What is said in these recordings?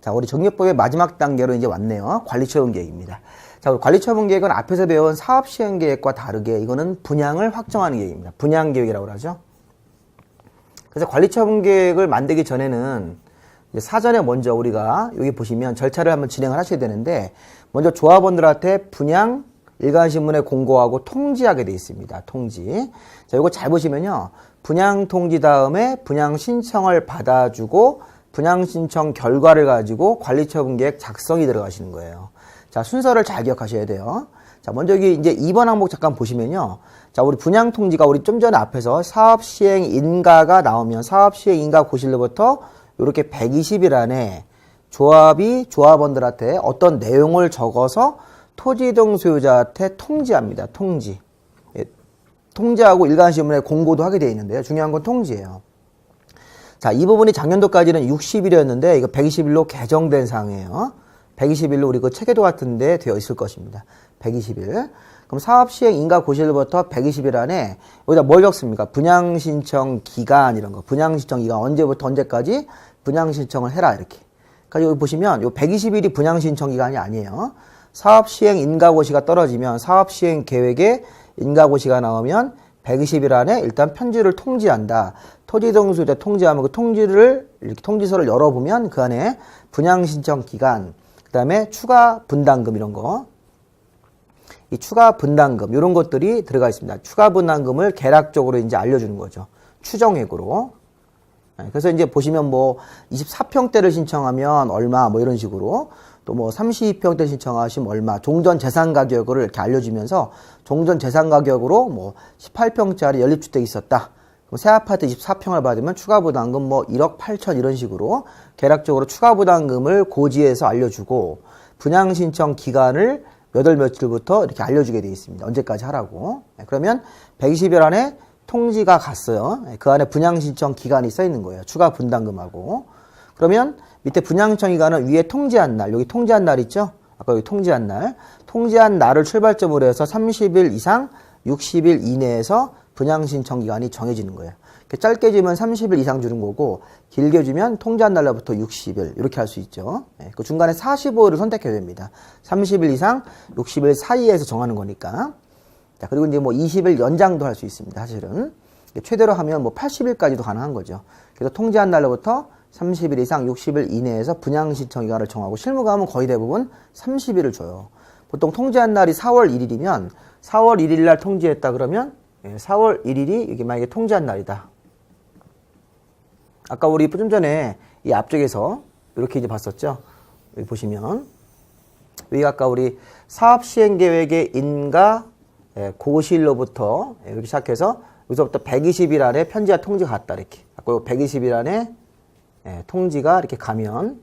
자, 우리 정리법의 마지막 단계로 이제 왔네요. 관리처분계획입니다. 자, 우리 관리처분계획은 앞에서 배운 사업시행계획과 다르게 이거는 분양을 확정하는 계획입니다. 분양계획이라고 하죠. 그래서 관리처분계획을 만들기 전에는 이제 사전에 먼저 우리가 여기 보시면 절차를 한번 진행을 하셔야 되는데, 먼저 조합원들한테 분양 일간신문에 공고하고 통지하게 되어 있습니다. 통지. 자, 이거 잘 보시면요. 분양 통지 다음에 분양 신청을 받아주고 분양 신청 결과를 가지고 관리처분계획 작성이 들어가시는 거예요. 자, 순서를 잘 기억하셔야 돼요. 자, 먼저 여기 이제 2번 항목 잠깐 보시면요. 자, 우리 분양 통지가 우리 좀 전에 앞에서 사업시행 인가가 나오면 사업시행 인가 고실로부터 이렇게 120일 안에 조합이 조합원들한테 어떤 내용을 적어서 토지 등 소유자한테 통지합니다. 통지. 예, 통지하고 일간신문에 공고도 하게 되어 있는데요. 중요한 건 통지예요. 자, 이 부분이 작년도까지는 60일이었는데 이거 120일로 개정된 사항이에요. 120일로 우리 그 체계도 같은데 되어 있을 것입니다. 120일. 그럼 사업시행 인가 고실로부터 120일 안에 여기다 뭘 적습니까? 분양신청 기간 이런 거. 분양신청 기간 언제부터 언제까지 분양신청을 해라 이렇게. 그러니까 여기 보시면 요 120일이 분양신청 기간이 아니에요. 사업시행 인가고시가 떨어지면 사업시행 계획에 인가고시가 나오면 120일 안에 일단 편지를 통지한다. 토지 등 소유자 통지하면 그 통지를 이렇게 통지서를 열어보면 그 안에 분양신청 기간, 그 다음에 추가 분담금 이런 거, 이 추가 분담금 이런 것들이 들어가 있습니다. 추가 분담금을 계략적으로 이제 알려주는 거죠. 추정액으로. 그래서 이제 보시면 뭐 24평대를 신청하면 얼마 뭐 이런 식으로, 또 뭐 32평대 신청하시면 얼마, 종전 재산 가격을 이렇게 알려주면서 종전 재산 가격으로 뭐 18평짜리 연립주택이 있었다. 그럼 새 아파트 24평을 받으면 추가 부담금 뭐 1억 8천 이런 식으로 계략적으로 추가 부담금을 고지해서 알려주고, 분양 신청 기간을 몇 월 며칠부터 이렇게 알려주게 되어 있습니다. 언제까지 하라고. 그러면 120일 안에 통지가 갔어요. 그 안에 분양 신청 기간이 써 있는 거예요. 추가 분담금하고. 그러면 밑에 분양 신청 기간은 위에 통지한 날, 여기 통지한 날 있죠? 아까 여기 통지한 날. 통지한 날을 출발점으로 해서 30일 이상 60일 이내에서 분양 신청 기간이 정해지는 거예요. 짧게 주면 30일 이상 주는 거고, 길게 주면 통지한 날로부터 60일 이렇게 할 수 있죠. 그 중간에 45일을 선택해야 됩니다. 30일 이상 60일 사이에서 정하는 거니까. 자, 그리고 이제 뭐 20일 연장도 할 수 있습니다. 사실은 최대로 하면 뭐 80일까지도 가능한 거죠. 그래서 통지한 날로부터 30일 이상 60일 이내에서 분양 신청 기간을 정하고, 실무감은 거의 대부분 30일을 줘요. 보통 통지한 날이 4월 1일이면 4월 1일 날 통지했다 그러면 4월 1일이 이게 만약에 통지한 날이다. 아까 우리 좀 전에 이 앞쪽에서 이렇게 이제 봤었죠. 여기 보시면 여기 아까 우리 사업시행계획의 인가 고실로부터 이렇게 시작해서 여기서부터 120일 안에 편지와 통지가 갔다 이렇게. 아까 120일 안에 통지가 이렇게 가면,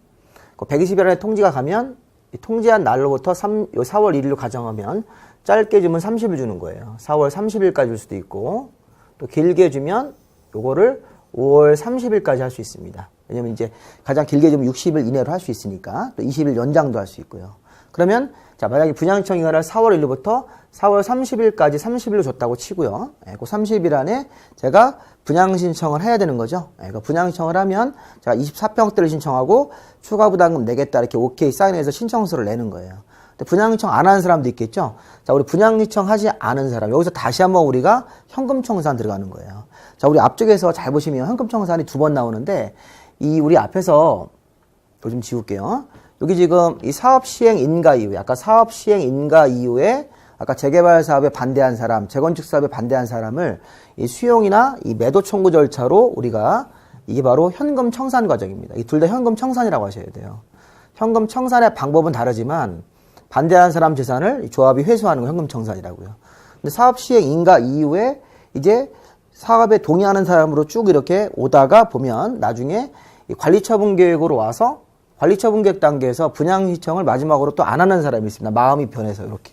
120일 안에 통지가 가면 통지한 날로부터 4월 1일로 가정하면 짧게 주면 30일 주는 거예요. 4월 30일까지 줄 수도 있고, 또 길게 주면 요거를 5월 30일까지 할 수 있습니다. 왜냐면 이제 가장 길게 주면 60일 이내로 할 수 있으니까, 또 20일 연장도 할 수 있고요. 그러면 자, 만약에 분양신청 기간을 4월 1일부터 4월 30일까지 30일로 줬다고 치고요. 그 30일 안에 제가 분양신청을 해야 되는 거죠. 그 분양신청을 하면 제가 24평대를 신청하고 추가 부담금 내겠다 이렇게 오케이 사인해서 신청서를 내는 거예요. 근데 분양신청 안 하는 사람도 있겠죠. 자, 우리 분양신청 하지 않은 사람, 여기서 다시 한번 우리가 현금청산 들어가는 거예요. 자, 우리 앞쪽에서 잘 보시면 현금청산이 2번 나오는데, 이 우리 앞에서 이거 좀 지울게요. 여기 지금 이 사업시행 인가 이후에, 아까 사업시행 인가 이후에 아까 재개발 사업에 반대한 사람, 재건축 사업에 반대한 사람을 이 수용이나 이 매도 청구 절차로 우리가, 이게 바로 현금 청산 과정입니다. 이 둘 다 현금 청산이라고 하셔야 돼요. 현금 청산의 방법은 다르지만 반대한 사람 재산을 조합이 회수하는 거 현금 청산이라고요. 근데 사업시행 인가 이후에 이제 사업에 동의하는 사람으로 쭉 이렇게 오다가 보면 나중에 이 관리처분계획으로 와서 관리처분계획 단계에서 분양신청을 마지막으로 또 안 하는 사람이 있습니다. 마음이 변해서 이렇게.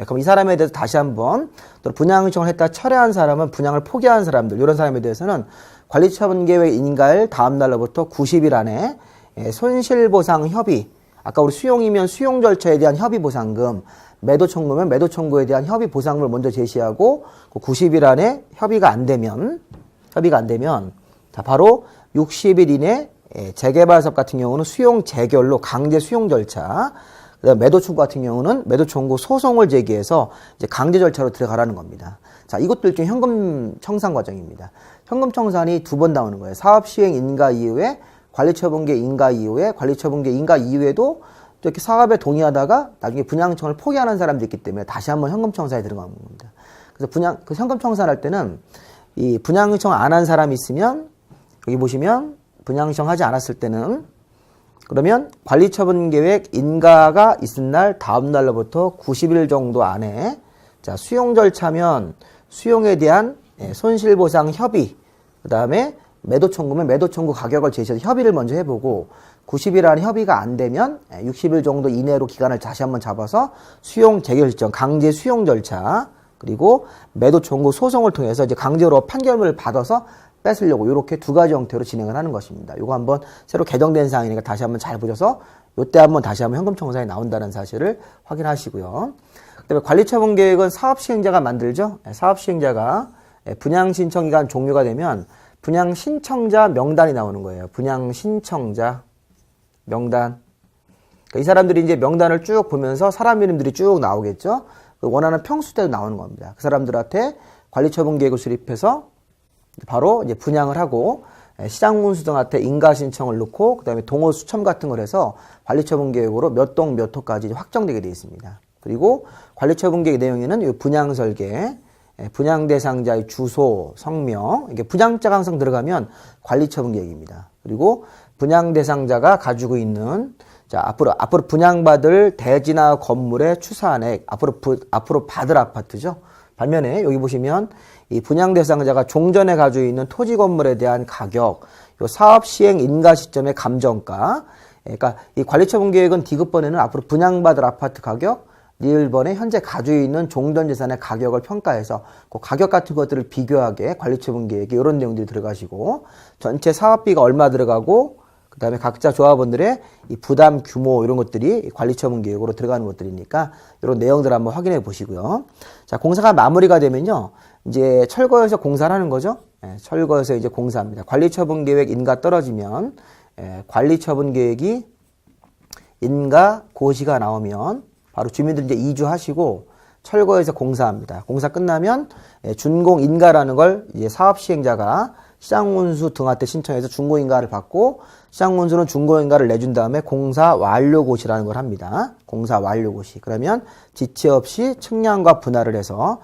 그럼 이 사람에 대해서 다시 한번, 또 분양신청을 했다 철회한 사람은 분양을 포기한 사람들, 이런 사람에 대해서는 관리처분계획 인가일 다음 날로부터 90일 안에 손실보상 협의, 아까 우리 수용이면 수용 절차에 대한 협의 보상금, 매도 청구면 매도 청구에 대한 협의 보상금을 먼저 제시하고, 그 90일 안에 협의가 안 되면 자, 바로 60일 이내 재개발 사업 같은 경우는 수용 재결로 강제 수용 절차, 그다음 매도 청구 같은 경우는 매도 청구 소송을 제기해서 이제 강제 절차로 들어가라는 겁니다. 자, 이것도 일종의 현금 청산 과정입니다. 현금 청산이 두 번 나오는 거예요. 사업 시행 인가 이후에 관리처분계 인가 이후에 관리처분계 인가 이후에도 또 이렇게 사업에 동의하다가 나중에 분양청을 포기하는 사람도 있기 때문에 다시 한번 현금 청산에 들어가는 겁니다. 그래서 현금 청산할 때는 이 분양청 안 한 사람이 있으면 여기 보시면 분양청 하지 않았을 때는 그러면 관리처분계획 인가가 있은 날 다음 날로부터 90일 정도 안에 자, 수용 절차면 수용에 대한 손실보상 협의, 그 다음에 매도 청구면 매도 청구 가격을 제시해서 협의를 먼저 해보고 90일 안에 협의가 안 되면 60일 정도 이내로 기간을 다시 한번 잡아서 수용 재결정, 강제 수용 절차, 그리고 매도 청구 소송을 통해서 이제 강제로 판결문을 받아서 뺏으려고 이렇게 두 가지 형태로 진행을 하는 것입니다. 이거 한번 새로 개정된 사항이니까 다시 한번 잘 보셔서 이때 한번 다시 한번 현금 청산이 나온다는 사실을 확인하시고요. 그다음에 관리처분 계획은 사업 시행자가 만들죠. 사업 시행자가 분양 신청 기간 종료가 되면 분양 신청자 명단이 나오는 거예요. 분양 신청자 명단. 그러니까 이 사람들이 이제 명단을 쭉 보면서 사람 이름들이 쭉 나오겠죠. 원하는 평수대도 나오는 겁니다. 그 사람들한테 관리처분 계획을 수립해서 바로 이제 분양을 하고 시장문수 등한테 인가 신청을 넣고 그다음에 동호 수첨 같은 걸 해서 관리처분 계획으로 몇 동 몇 호까지 확정되게 되어 있습니다. 그리고 관리처분 계획 내용에는 이 분양 설계, 분양 대상자의 주소, 성명, 이게 분양자가 항상 들어가면 관리처분 계획입니다. 그리고 분양 대상자가 가지고 있는 자, 앞으로 분양받을 대지나 건물의 추산액, 앞으로 받을 아파트죠. 반면에 여기 보시면 이 분양 대상자가 종전에 가지고 있는 토지 건물에 대한 가격, 요 사업 시행 인가 시점의 감정가, 그러니까 이 관리처분 계획은 디귿번에는 앞으로 분양받을 아파트 가격, 리을번에 현재 가지고 있는 종전 재산의 가격을 평가해서 그 가격 같은 것들을 비교하게 관리처분 계획에 이런 내용들이 들어가시고 전체 사업비가 얼마 들어가고 그 다음에 각자 조합원들의 이 부담 규모 이런 것들이 관리처분 계획으로 들어가는 것들이니까 이런 내용들 한번 확인해 보시고요. 자, 공사가 마무리가 되면요. 이제 철거해서 공사를 하는 거죠. 철거해서 이제 공사합니다. 관리처분 계획 인가 떨어지면 관리처분 계획이 인가 고시가 나오면 바로 주민들 이제 이주하시고 철거해서 공사합니다. 공사 끝나면 준공인가라는 걸 이제 사업 시행자가 시장문수 등한테 신청해서 준공인가를 받고 시장문수는 준공인가를 내준 다음에 공사 완료고시라는 걸 합니다. 공사 완료고시. 그러면 지체 없이 측량과 분할을 해서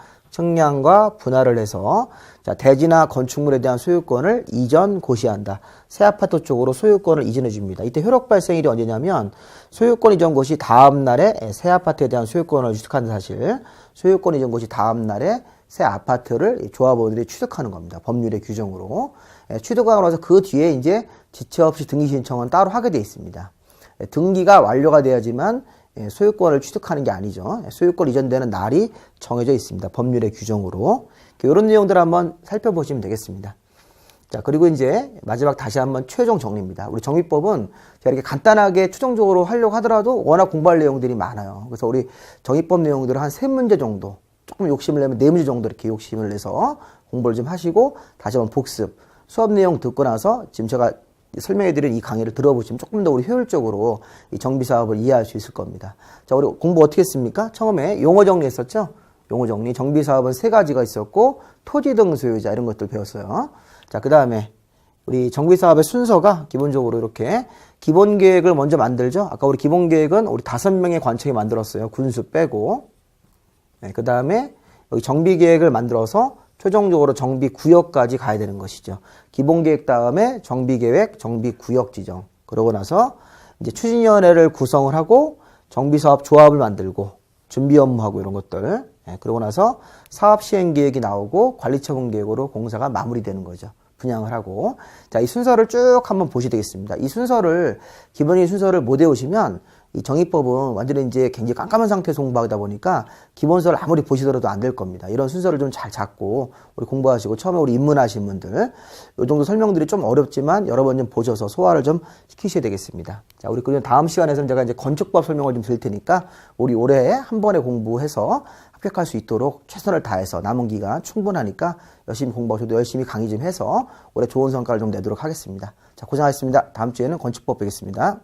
자, 대지나 건축물에 대한 소유권을 이전 고시한다. 새 아파트 쪽으로 소유권을 이전해 줍니다. 이때 효력 발생일이 언제냐면 소유권 이전 고시 다음 날에 새 아파트에 대한 소유권을 취득한 사실, 소유권 이전 고시 다음 날에 새 아파트를 조합원들이 취득하는 겁니다. 법률의 규정으로. 취득하고 나서 그 뒤에 이제 지체 없이 등기 신청은 따로 하게 돼 있습니다. 등기가 완료가 돼야지만 소유권을 취득하는 게 아니죠. 소유권 이전되는 날이 정해져 있습니다. 법률의 규정으로. 이런 내용들 한번 살펴보시면 되겠습니다. 자, 그리고 이제 마지막 다시 한번 최종 정리입니다. 우리 정비법은 제가 이렇게 간단하게 추정적으로 하려고 하더라도 워낙 공부할 내용들이 많아요. 그래서 우리 정비법 내용들을 한 3문제 정도, 조금 욕심을 내면 4문제 정도 이렇게 욕심을 내서 공부를 좀 하시고 다시 한번 복습, 수업 내용 듣고 나서 지금 제가 설명해드린 이 강의를 들어보시면 조금 더 우리 효율적으로 이 정비사업을 이해할 수 있을 겁니다. 자, 우리 공부 어떻게 했습니까? 처음에 용어 정리했었죠? 용어 정리. 정비사업은 3가지가 있었고, 토지 등 소유자 이런 것들 배웠어요. 자, 그 다음에 우리 정비사업의 순서가 기본적으로 이렇게 기본계획을 먼저 만들죠? 아까 우리 기본계획은 우리 5명의 관청이 만들었어요. 군수 빼고. 네, 그 다음에 여기 정비계획을 만들어서 최종적으로 정비구역까지 가야 되는 것이죠. 기본계획 다음에 정비계획, 정비구역 지정. 그러고 나서 이제 추진위원회를 구성을 하고 정비사업 조합을 만들고 준비 업무하고 이런 것들. 그러고 나서 사업시행계획이 나오고 관리처분계획으로 공사가 마무리되는 거죠. 분양을 하고. 자, 이 순서를 쭉 한번 보시면 되겠습니다. 이 순서를, 기본적인 순서를 못 외우시면 이 정의법은 완전히 이제 굉장히 깜깜한 상태에서 공부하다 보니까 기본서를 아무리 보시더라도 안 될 겁니다. 이런 순서를 좀 잘 잡고 우리 공부하시고 처음에 우리 입문하신 분들 이 정도 설명들이 좀 어렵지만 여러 번 좀 보셔서 소화를 좀 시키셔야 되겠습니다. 자, 우리 그럼 다음 시간에서는 제가 이제 건축법 설명을 좀 드릴 테니까 우리 올해 한 번에 공부해서 합격할 수 있도록 최선을 다해서 남은 기간 충분하니까 열심히 공부하고 저도 열심히 강의 좀 해서 올해 좋은 성과를 좀 내도록 하겠습니다. 자, 고생하셨습니다. 다음 주에는 건축법 뵙겠습니다.